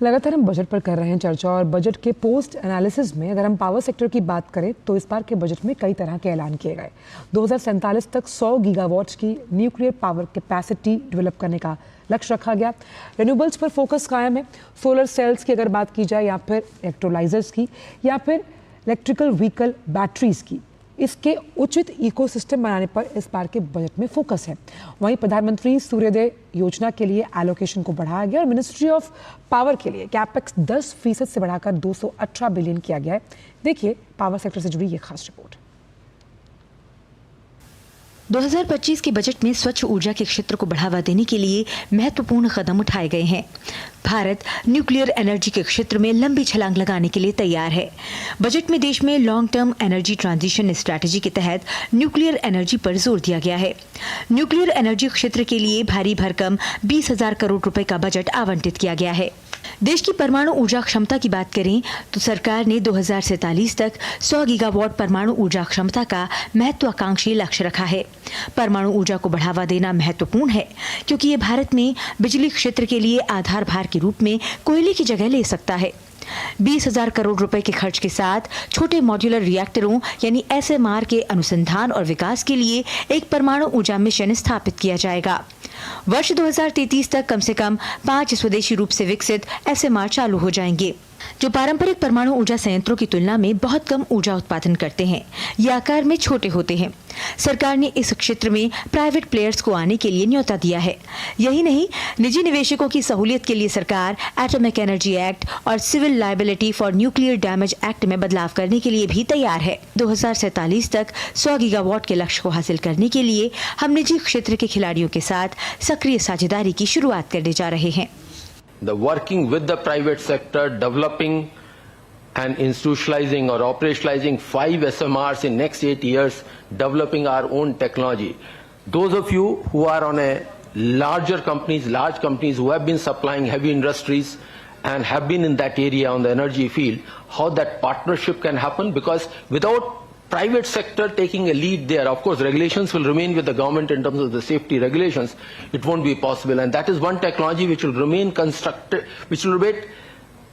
लगातार हम बजट पर कर रहे हैं चर्चा और बजट के पोस्ट एनालिसिस में अगर हम पावर सेक्टर की बात करें तो इस बार के बजट में कई तरह के ऐलान किए गए। 2047 तक 100 गीगावाट की न्यूक्लियर पावर कैपेसिटी डेवलप करने का लक्ष्य रखा गया। रिन्यूएबल्स पर फोकस कायम है। सोलर सेल्स की अगर बात की जाए या फिर इलेक्ट्रोलाइजर्स की या फिर इलेक्ट्रिकल व्हीकल बैटरीज की, इसके उचित इकोसिस्टम बनाने पर इस बार के बजट में फोकस है। वहीं प्रधानमंत्री सूर्योदय योजना के लिए एलोकेशन को बढ़ाया गया और मिनिस्ट्री ऑफ पावर के लिए कैपेक्स 10% से बढ़ाकर 218 बिलियन किया गया है। देखिए पावर सेक्टर से जुड़ी ये खास रिपोर्ट। 2025 के बजट में स्वच्छ ऊर्जा के क्षेत्र को बढ़ावा देने के लिए महत्वपूर्ण कदम उठाए गए हैं। भारत न्यूक्लियर एनर्जी के क्षेत्र में लंबी छलांग लगाने के लिए तैयार है। बजट में देश में long term energy transition strategy के तहत न्यूक्लियर एनर्जी पर जोर दिया गया है। न्यूक्लियर एनर्जी क्षेत्र के लिए भारी भरकम 20,000 करोड़ रुपए का बजट आवंटित किया गया है। देश की परमाणु ऊर्जा क्षमता की बात करें तो सरकार ने 2047 तक 100 गीगावाट परमाणु ऊर्जा क्षमता का महत्वाकांक्षी लक्ष्य रखा है। परमाणु ऊर्जा को बढ़ावा देना महत्वपूर्ण है क्योंकि ये भारत में बिजली क्षेत्र के लिए आधार भार के रूप में कोयले की जगह ले सकता है। 20,000 करोड़ रुपए के खर्च के साथ छोटे मॉड्यूलर रिएक्टरों यानी SMR के अनुसंधान और विकास के लिए एक परमाणु ऊर्जा मिशन स्थापित किया जाएगा। वर्ष 2033 तक कम से कम 5 स्वदेशी रूप से विकसित SMR चालू हो जाएंगे, जो पारंपरिक परमाणु ऊर्जा संयंत्रों की तुलना में बहुत कम ऊर्जा उत्पादन करते हैं। ये आकार में छोटे होते हैं। सरकार ने इस क्षेत्र में प्राइवेट प्लेयर्स को आने के लिए न्योता दिया है। यही नहीं, निजी निवेशकों की सहूलियत के लिए सरकार एटॉमिक एनर्जी एक्ट और civil liability for nuclear damage act में बदलाव करने के लिए भी तैयार है। 2047 तक 100 गीगावाट के लक्ष्य को हासिल करने के लिए हम निजी क्षेत्र के खिलाड़ियों के साथ सक्रिय साझेदारी की शुरुआत करने जा रहे हैं। The working with the private sector, developing and institutionalizing or operationalizing 5 SMRs in next 8 years, developing our own technology. Those of you who are on a large companies who have been supplying heavy industries and have been in that area on the energy field, how that partnership can happen, because without private sector taking a lead there, of course regulations will remain with the government in terms of the safety regulations, it won't be possible, and that is one technology which will remain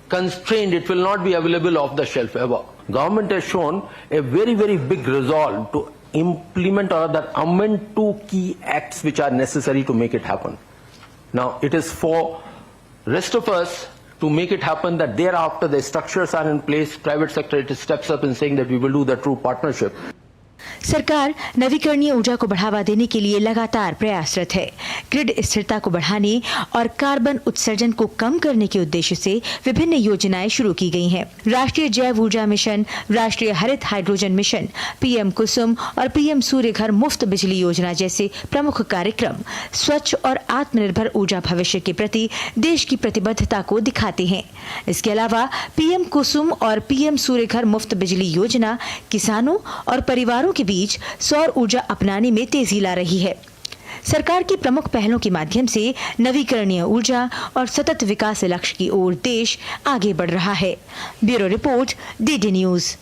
constrained. It will not be available off the shelf ever. Government has shown a very big resolve to implement or that amend 2 key acts which are necessary to make it happen. Now it is for rest of us to make it happen that thereafter the structures are in place, private sector it steps up in saying that we will do the true partnership. सरकार नवीकरणीय ऊर्जा को बढ़ावा देने के लिए लगातार प्रयासरत है। ग्रिड स्थिरता को बढ़ाने और कार्बन उत्सर्जन को कम करने के उद्देश्य से विभिन्न योजनाएं शुरू की गई हैं। राष्ट्रीय जैव ऊर्जा मिशन, राष्ट्रीय हरित हाइड्रोजन मिशन, PM कुसुम और PM सूर्य घर मुफ्त बिजली योजना जैसे प्रमुख कार्यक्रम स्वच्छ और आत्मनिर्भर ऊर्जा भविष्य के प्रति देश की प्रतिबद्धता को दिखाते हैं। इसके अलावा PM कुसुम और PM सूर्य घर मुफ्त बिजली योजना किसानों और परिवारों के बीच सौर ऊर्जा अपनाने में तेजी ला रही है। सरकार की प्रमुख पहलों के माध्यम से नवीकरणीय ऊर्जा और सतत विकास लक्ष्य की ओर देश आगे बढ़ रहा है। Bureau report, DD news.